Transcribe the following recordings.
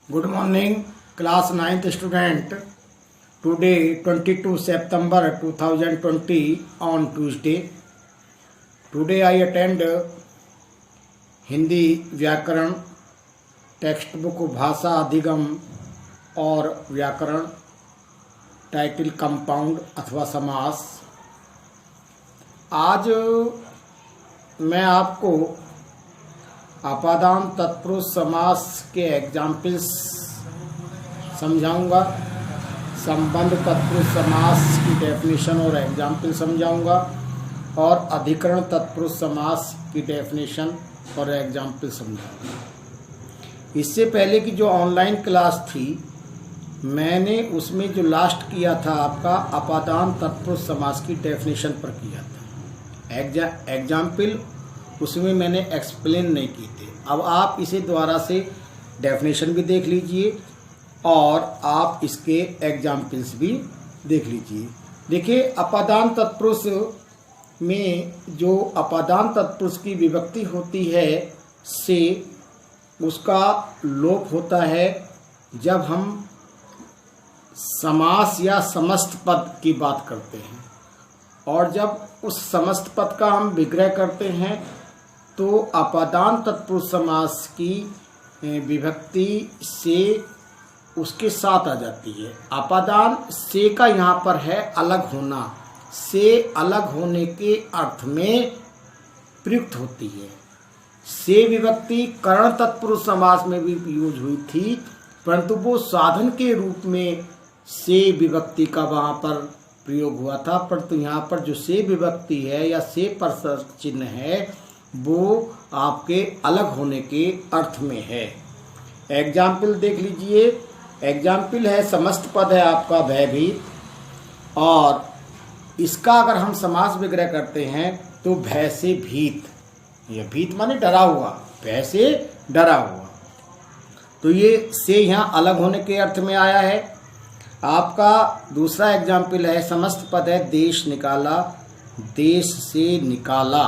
Good morning, class 9th student. Today, 22 September 2020 on Tuesday. Today I attend Hindi व्याकरण text book भाषा अधिगम और व्याकरण टाइटल कंपाउंड अथवा समास। आज मैं आपको अपादान तत्पुरुष समास के एग्जाम्पल्स समझाऊंगा, संबंध तत्पुरुष समास की डेफिनेशन और एग्जाम्पल समझाऊंगा और अधिकरण तत्पुरुष समास की डेफिनेशन और एग्जाम्पल समझाऊंगा। इससे पहले की जो ऑनलाइन क्लास थी मैंने उसमें जो लास्ट किया था आपका अपादान तत्पुरुष समास की डेफिनेशन पर किया था। एग्जाम्पल उसमें मैंने एक्सप्लेन नहीं की थे। अब आप इसे दोबारा से डेफिनेशन भी देख लीजिए और आप इसके एग्जाम्पल्स भी देख लीजिए। देखिए, अपादान तत्पुरुष में जो अपादान तत्पुरुष की विभक्ति होती है से उसका लोप होता है जब हम समास या समस्त पद की बात करते हैं, और जब उस समस्त पद का हम विग्रह करते हैं तो अपादान तत्पुरुष समास की विभक्ति से उसके साथ आ जाती है। अपादान से का यहाँ पर है अलग होना, से अलग होने के अर्थ में प्रयुक्त होती है। से विभक्ति करण तत्पुरुष समास में भी यूज हुई थी, परंतु वो साधन के रूप में से विभक्ति का वहाँ पर प्रयोग हुआ था। परंतु यहाँ पर जो से विभक्ति है या से पर चिन्ह है वो आपके अलग होने के अर्थ में है। एग्जाम्पल देख लीजिए। एग्जाम्पल है समस्त पद है आपका भयभीत, और इसका अगर हम समास विग्रह करते हैं तो भय से भीत, यह भीत माने डरा हुआ, भय से डरा हुआ, तो ये से यहाँ अलग होने के अर्थ में आया है। आपका दूसरा एग्जाम्पल है समस्त पद है देश निकाला, देश से निकाला,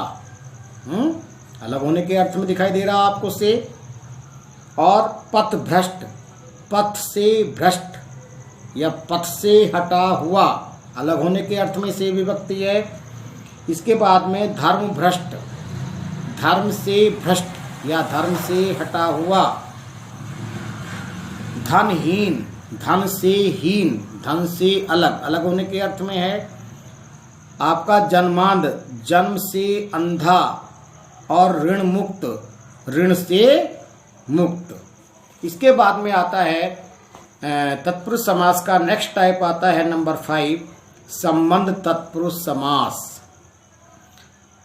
अलग होने के अर्थ में दिखाई दे रहा आपको से। और पथ भ्रष्ट, पथ से भ्रष्ट या पथ से हटा हुआ, अलग होने के अर्थ में से विभक्ति है। इसके बाद में धर्म भ्रष्ट, धर्म से भ्रष्ट या धर्म से हटा हुआ। धनहीन, धन से हीन, धन से अलग, अलग होने के अर्थ में है। आपका जन्मांध, जन्म से अंधा, और ऋण मुक्त, ऋण से मुक्त। इसके बाद में आता है तत्पुरुष समास का नेक्स्ट टाइप आता है नंबर 5, संबंध तत्पुरुष समास।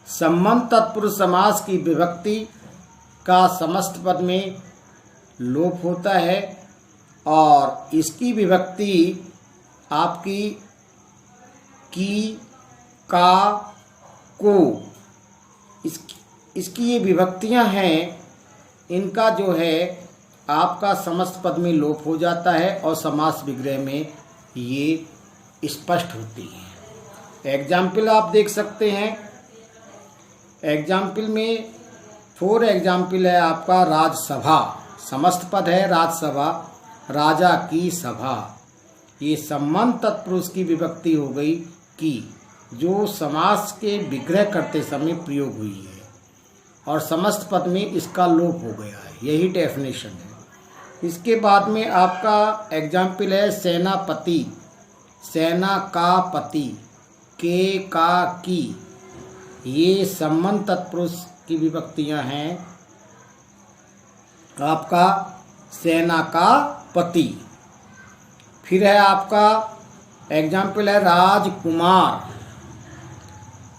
संबंध तत्पुरुष समास की विभक्ति का समस्त पद में लोप होता है और इसकी विभक्ति आपकी की, का, को, इसकी ये विभक्तियां हैं, इनका जो है आपका समस्त पद में लोप हो जाता है और समास विग्रह में ये स्पष्ट होती है। एग्जाम्पल आप देख सकते हैं। एग्जाम्पल में 4 एग्जाम्पल है आपका राजसभा, समस्त पद है राजसभा, राजा की सभा। ये संबंध तत्पुरुष की विभक्ति हो गई की, जो समास के विग्रह करते समय प्रयोग हुई है और समस्त पद में इसका लोप हो गया है। यही डेफिनेशन है। इसके बाद में आपका एग्जाम्पल है सेनापति, सेना का पति, के, का, की। ये संबंध तत्पुरुष की विभक्तियां हैं आपका सेना का पति। फिर है आपका एग्जाम्पल है राजकुमार,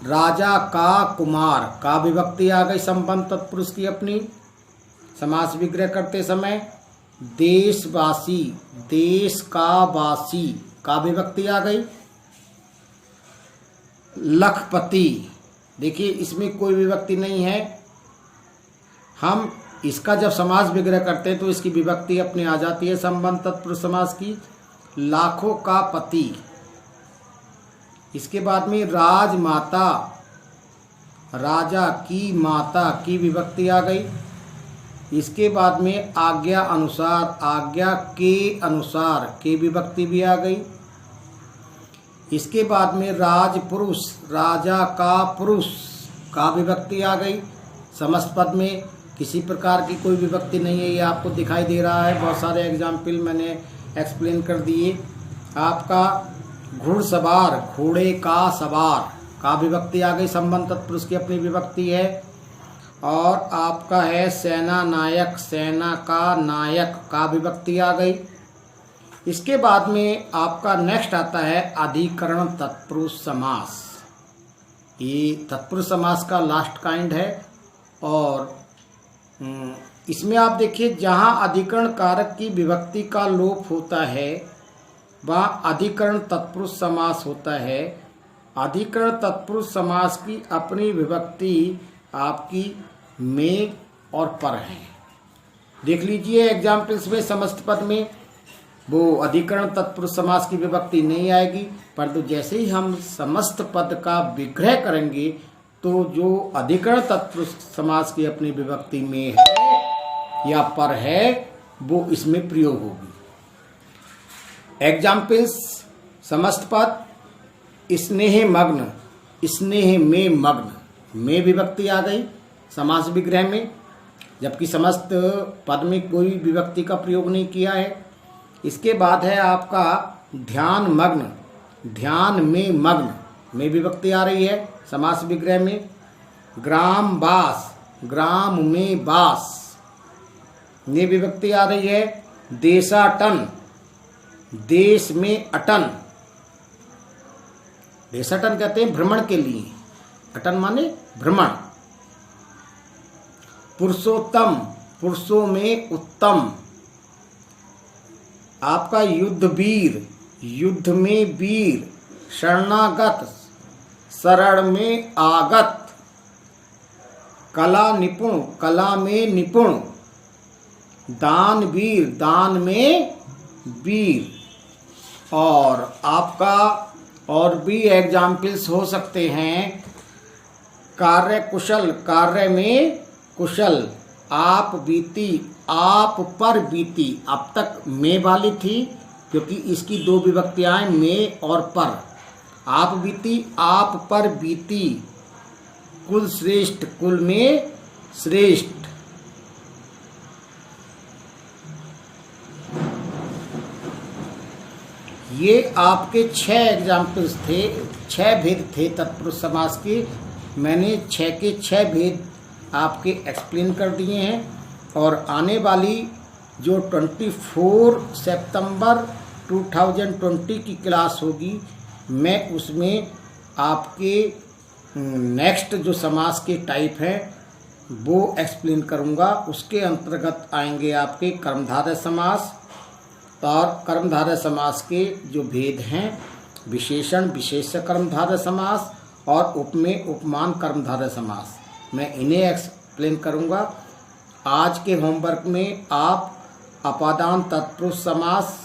राजा का कुमार, का विभक्ति आ गई संबंध तत्पुरुष की अपनी समास विग्रह करते समय। देशवासी, देश का वासी, का विभक्ति आ गई। लखपति, देखिए इसमें कोई विभक्ति नहीं है। हम इसका जब समास विग्रह करते हैं तो इसकी विभक्ति अपनी आ जाती है संबंध तत्पुरुष समास की। लाखों का पति। इसके बाद में राजमाता, राजा की माता, की विभक्ति आ गई। इसके बाद में आज्ञा अनुसार, आज्ञा के अनुसार के विभक्ति भी आ गई। इसके बाद में राजपुरुष, राजा का पुरुष का विभक्ति आ गई। समस्त पद में किसी प्रकार की कोई विभक्ति नहीं है, ये आपको दिखाई दे रहा है। बहुत सारे एग्जाम्पल मैंने एक्सप्लेन कर दिए। आपका घुड़सवार, घोड़े का सवार का विभक्ति आ गई, संबंध तत्पुरुष की अपनी विभक्ति है। और आपका है सेना नायक, सेना का नायक का विभक्ति आ गई। इसके बाद में आपका नेक्स्ट आता है अधिकरण तत्पुरुष समास। ये तत्पुरुष समास का लास्ट काइंड है। और इसमें आप देखिए, जहाँ अधिकरण कारक की विभक्ति का लोप होता है वहाँ अधिकरण तत्पुरुष समास होता है। अधिकरण तत्पुरुष समास की अपनी विभक्ति आपकी में और पर है। देख लीजिए एग्जाम्पल्स में, समस्त पद में वो अधिकरण तत्पुरुष समास की विभक्ति नहीं आएगी, परंतु जैसे ही हम समस्त पद का विग्रह करेंगे तो जो अधिकरण तत्पुरुष समास की अपनी विभक्ति में है या पर है वो इसमें प्रयोग होगी। एग्जाम्पल्स, समस्त पद स्नेह मग्न, स्नेह में मग्न, में विभक्ति आ गई समास विग्रह में, जबकि समस्त पद में कोई विभक्ति का प्रयोग नहीं किया है। इसके बाद है आपका ध्यान मग्न, ध्यान में मग्न, में विभक्ति आ रही है समास विग्रह में। ग्राम बास, ग्राम में बास, में विभक्ति आ रही है। देशाटन, देश में अटन, देशाटन कहते हैं भ्रमण के लिए, अटन माने भ्रमण। पुरुषोत्तम, पुरुषों में उत्तम। आपका युद्ध वीर, युद्ध में वीर। शरणागत, शरण में आगत। कला निपुण, कला में निपुण। दानवीर, दान में वीर। और आपका और भी एग्जाम्पल्स हो सकते हैं। कार्य कुशल, कार्य में कुशल। आप बीती, आप पर बीती, अब तक में वाली थी क्योंकि इसकी दो विभक्तियां में और पर। आप बीती, आप पर बीती। कुल श्रेष्ठ, कुल में श्रेष्ठ। ये आपके 6 एग्जाम्पल्स थे, 6 भेद थे तत्पुरुष समास के। मैंने 6 के 6 भेद आपके एक्सप्लेन कर दिए हैं। और आने वाली जो 24 सितंबर 2020 की क्लास होगी, मैं उसमें आपके नेक्स्ट जो समास के टाइप हैं वो एक्सप्लेन करूँगा। उसके अंतर्गत आएंगे आपके कर्मधारय समास और कर्मधारय समास के जो भेद हैं, विशेषण विशेष्य कर्मधारय समास और उपमेय उपमान कर्मधारय समास, मैं इन्हें एक्सप्लेन करूँगा। आज के होमवर्क में आप अपादान तत्पुरुष समास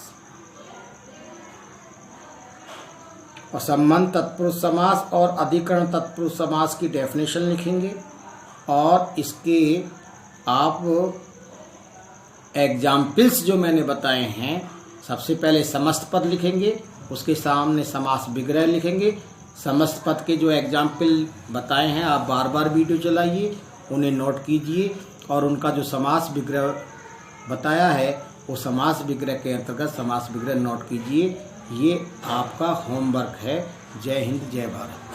और संबंध तत्पुरुष समास और अधिकरण तत्पुरुष समास की डेफिनेशन लिखेंगे और इसके आप एग्जाम्पल्स जो मैंने बताए हैं, सबसे पहले समस्त पद लिखेंगे, उसके सामने समास विग्रह लिखेंगे। समस्त पद के जो एग्जाम्पल बताए हैं आप बार बार वीडियो चलाइए, उन्हें नोट कीजिए और उनका जो समास विग्रह बताया है वो समास विग्रह के अंतर्गत समास विग्रह नोट कीजिए। ये आपका होमवर्क है। जय हिंद, जय भारत।